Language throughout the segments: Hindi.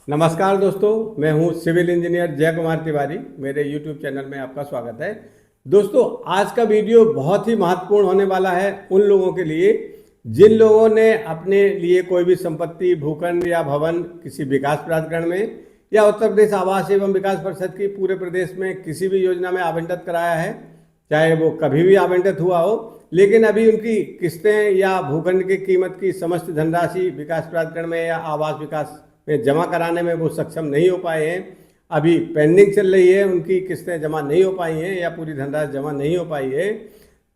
नमस्कार दोस्तों, मैं हूं सिविल इंजीनियर जय कुमार तिवारी। मेरे YouTube चैनल में आपका स्वागत है। दोस्तों, आज का वीडियो बहुत ही महत्वपूर्ण होने वाला है उन लोगों के लिए जिन लोगों ने अपने लिए कोई भी संपत्ति, भूखंड या भवन किसी विकास प्राधिकरण में या उत्तर प्रदेश आवास एवं विकास परिषद की पूरे प्रदेश में किसी भी योजना में आवंटित कराया है, चाहे वो कभी भी आवंटित हुआ हो, लेकिन अभी उनकी किस्तें या भूखंड की कीमत की समस्त धनराशि विकास प्राधिकरण में या आवास विकास में जमा कराने में वो सक्षम नहीं हो पाए हैं। अभी पेंडिंग चल रही है, उनकी किस्तें जमा नहीं हो पाई हैं या पूरी धनराशि जमा नहीं हो पाई है।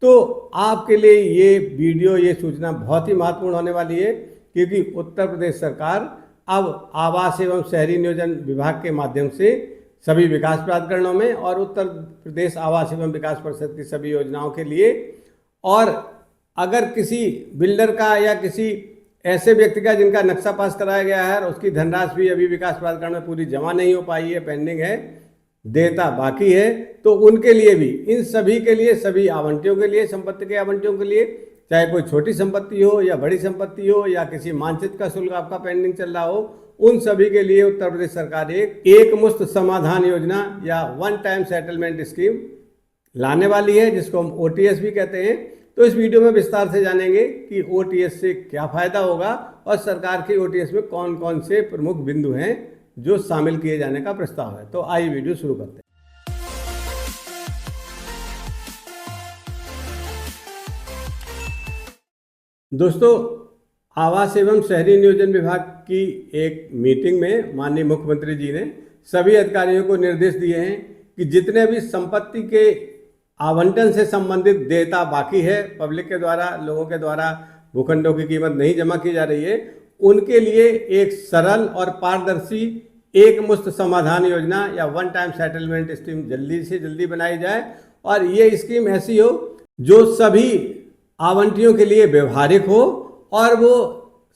तो आपके लिए ये वीडियो, ये सूचना बहुत ही महत्वपूर्ण होने वाली है, क्योंकि उत्तर प्रदेश सरकार अब आवास एवं शहरी नियोजन विभाग के माध्यम से सभी विकास प्राधिकरणों में और उत्तर प्रदेश आवास एवं विकास परिषद की सभी योजनाओं के लिए, और अगर किसी बिल्डर का या किसी ऐसे व्यक्ति का जिनका नक्शा पास कराया गया है और उसकी धनराशि भी अभी विकास प्राधिकरण में पूरी जमा नहीं हो पाई है, पेंडिंग है, देयता बाकी है, तो उनके लिए भी, इन सभी के लिए, सभी आवंटियों के लिए, संपत्ति के आवंटियों के लिए, चाहे कोई छोटी संपत्ति हो या बड़ी संपत्ति हो या किसी मानचित्र का शुल्क आपका पेंडिंग चल रहा हो, उन सभी के लिए उत्तर प्रदेश सरकार एक मुश्त समाधान योजना या वन टाइम सेटलमेंट स्कीम लाने वाली है, जिसको हम OTS भी कहते हैं। तो इस वीडियो में विस्तार से जानेंगे कि OTS से क्या फायदा होगा और सरकार के OTS में कौन कौन से प्रमुख बिंदु हैं जो शामिल किए जाने का प्रस्ताव है। तो आइए वीडियो शुरू करते हैं। दोस्तों, आवास एवं शहरी नियोजन विभाग की एक मीटिंग में माननीय मुख्यमंत्री जी ने सभी अधिकारियों को निर्देश दिए हैं कि जितने भी संपत्ति के आवंटन से संबंधित देयता बाकी है, पब्लिक के द्वारा, लोगों के द्वारा भूखंडों की कीमत नहीं जमा की जा रही है, उनके लिए एक सरल और पारदर्शी एक मुश्त समाधान योजना या वन टाइम सेटलमेंट स्कीम जल्दी से जल्दी बनाई जाए। और ये स्कीम ऐसी हो जो सभी आवंटियों के लिए व्यवहारिक हो और वो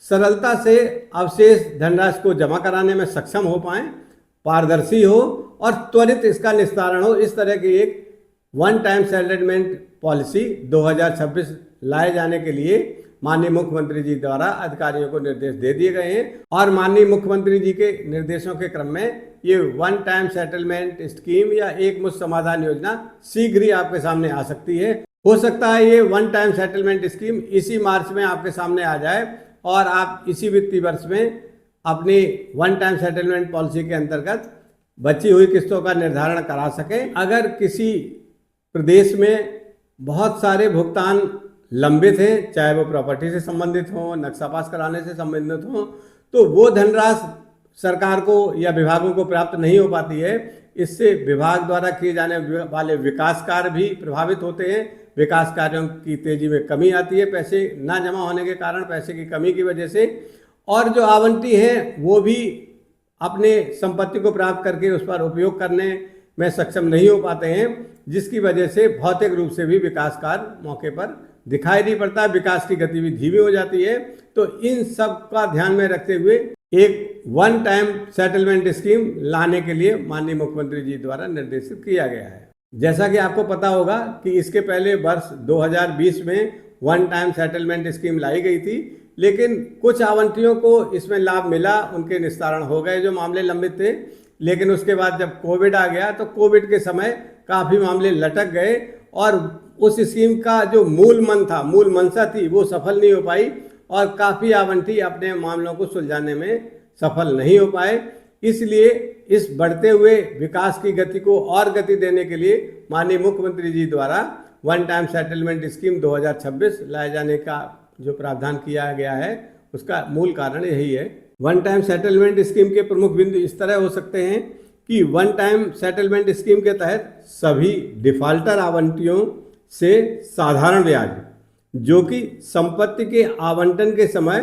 सरलता से अवशेष धनराशि को जमा कराने में सक्षम हो पाएँ, पारदर्शी हो और त्वरित इसका निस्तारण हो। इस तरह की एक वन टाइम सेटलमेंट पॉलिसी 2026 लाए जाने के लिए माननीय मुख्यमंत्री जी द्वारा अधिकारियों को निर्देश दे दिए गए हैं। और माननीय मुख्यमंत्री जी के निर्देशों के क्रम में ये वन टाइम सेटलमेंट स्कीम या एक मुश्त समाधान योजना शीघ्र ही आपके सामने आ सकती है। हो सकता है ये वन टाइम सेटलमेंट स्कीम इसी मार्च में आपके सामने आ जाए और आप इसी वित्तीय वर्ष में अपनी वन टाइम सेटलमेंट पॉलिसी के अंतर्गत बची हुई किस्तों का निर्धारण करा सकें। अगर किसी प्रदेश में बहुत सारे भुगतान लंबित हैं, चाहे वो प्रॉपर्टी से संबंधित हों, नक्शा पास कराने से संबंधित हों, तो वो धनराशि सरकार को या विभागों को प्राप्त नहीं हो पाती है। इससे विभाग द्वारा किए जाने वाले विकास कार्य भी प्रभावित होते हैं। विकास कार्यों की तेजी में कमी आती है, पैसे ना जमा होने के कारण, पैसे की कमी की वजह से। और जो आवंटी हैं वो भी अपने संपत्ति को प्राप्त करके उस पर उपयोग करने में सक्षम नहीं हो पाते हैं, जिसकी वजह से भौतिक रूप से भी विकास कार्य मौके पर दिखाई नहीं पड़ता, विकास की गति भी धीमी हो जाती है। तो इन सब का ध्यान में रखते हुए एक वन टाइम सेटलमेंट स्कीम लाने के लिए माननीय मुख्यमंत्री जी द्वारा निर्देशित किया गया है। जैसा कि आपको पता होगा कि इसके पहले वर्ष 2020 में वन टाइम सेटलमेंट स्कीम लाई गई थी, लेकिन कुछ आवंटियों को इसमें लाभ मिला, उनके निस्तारण हो गए जो मामले लंबित थे। लेकिन उसके बाद जब कोविड आ गया तो कोविड के समय काफ़ी मामले लटक गए और उस स्कीम का जो मूल मन था, मूल मंशा थी, वो सफल नहीं हो पाई और काफ़ी आवंटी अपने मामलों को सुलझाने में सफल नहीं हो पाए। इसलिए इस बढ़ते हुए विकास की गति को और गति देने के लिए माननीय मुख्यमंत्री जी द्वारा वन टाइम सेटलमेंट स्कीम 2026 लाए जाने का जो प्रावधान किया गया है, उसका मूल कारण यही है। वन टाइम सेटलमेंट स्कीम के प्रमुख बिंदु इस तरह हो सकते हैं कि वन टाइम सेटलमेंट स्कीम के तहत सभी डिफाल्टर आवंटियों से साधारण ब्याज, जो कि संपत्ति के आवंटन के समय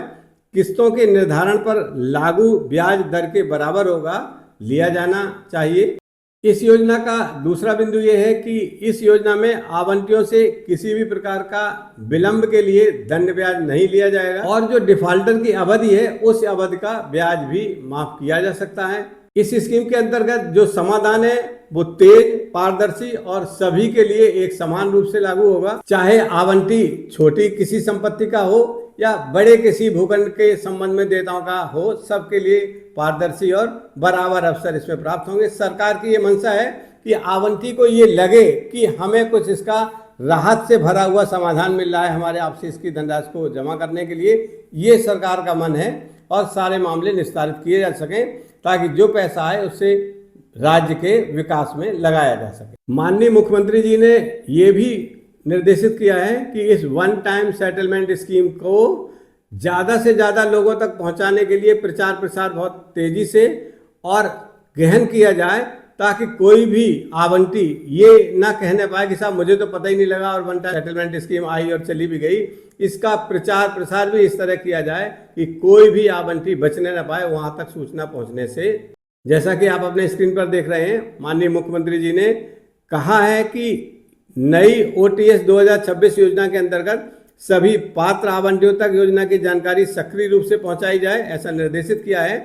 किस्तों के निर्धारण पर लागू ब्याज दर के बराबर होगा, लिया जाना चाहिए। इस योजना का दूसरा बिंदु यह है कि इस योजना में आवंटियों से किसी भी प्रकार का विलंब के लिए दंड ब्याज नहीं लिया जाएगा और जो डिफाल्टर की अवधि है उस अवधि का ब्याज भी माफ किया जा सकता है। इस स्कीम के अंतर्गत जो समाधान है वो तेज, पारदर्शी और सभी के लिए एक समान रूप से लागू होगा, चाहे आवंटी छोटी किसी संपत्ति का हो या बड़े किसी भूखंड के संबंध में देयताओं का हो, सबके लिए पारदर्शी और बराबर अवसर इसमें प्राप्त होंगे। सरकार की ये मंशा है कि आवंटी को ये लगे कि हमें कुछ इसका राहत से भरा हुआ समाधान मिल रहा है हमारे आपसे इसकी धनराशि को जमा करने के लिए। ये सरकार का मन है और सारे मामले निस्तारित किए जा सकें ताकि जो पैसा आए उससे राज्य के विकास में लगाया जा सके। माननीय मुख्यमंत्री जी ने ये भी निर्देशित किया है कि इस वन टाइम सेटलमेंट स्कीम को ज़्यादा से ज़्यादा लोगों तक पहुंचाने के लिए प्रचार प्रसार बहुत तेजी से और गहन किया जाए, ताकि कोई भी आवंटी ये ना कहने पाए कि साहब मुझे तो पता ही नहीं लगा और वन टाइम सेटलमेंट स्कीम आई और चली भी गई। इसका प्रचार प्रसार भी इस तरह किया जाए कि कोई भी आवंटी बचने ना पाए वहां तक सूचना पहुंचने से। जैसा कि आप अपने स्क्रीन पर देख रहे हैं, माननीय मुख्यमंत्री जी ने कहा है कि नई OTS 2026 योजना के अंतर्गत सभी पात्र आवंटियों तक योजना की जानकारी सक्रिय रूप से पहुंचाई जाए, ऐसा निर्देशित किया है।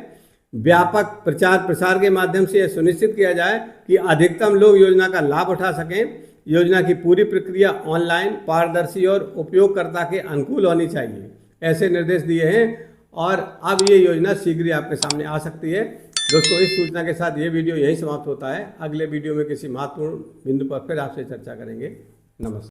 व्यापक प्रचार प्रसार के माध्यम से यह सुनिश्चित किया जाए कि अधिकतम लोग योजना का लाभ उठा सकें। योजना की पूरी प्रक्रिया ऑनलाइन, पारदर्शी और उपयोगकर्ता के अनुकूल होनी चाहिए, ऐसे निर्देश दिए हैं और अब ये योजना शीघ्र ही आपके सामने आ सकती है। दोस्तों, इस सूचना के साथ ये वीडियो यहीं समाप्त होता है। अगले वीडियो में किसी महत्वपूर्ण बिंदु पर फिर आपसे चर्चा करेंगे। नमस्कार।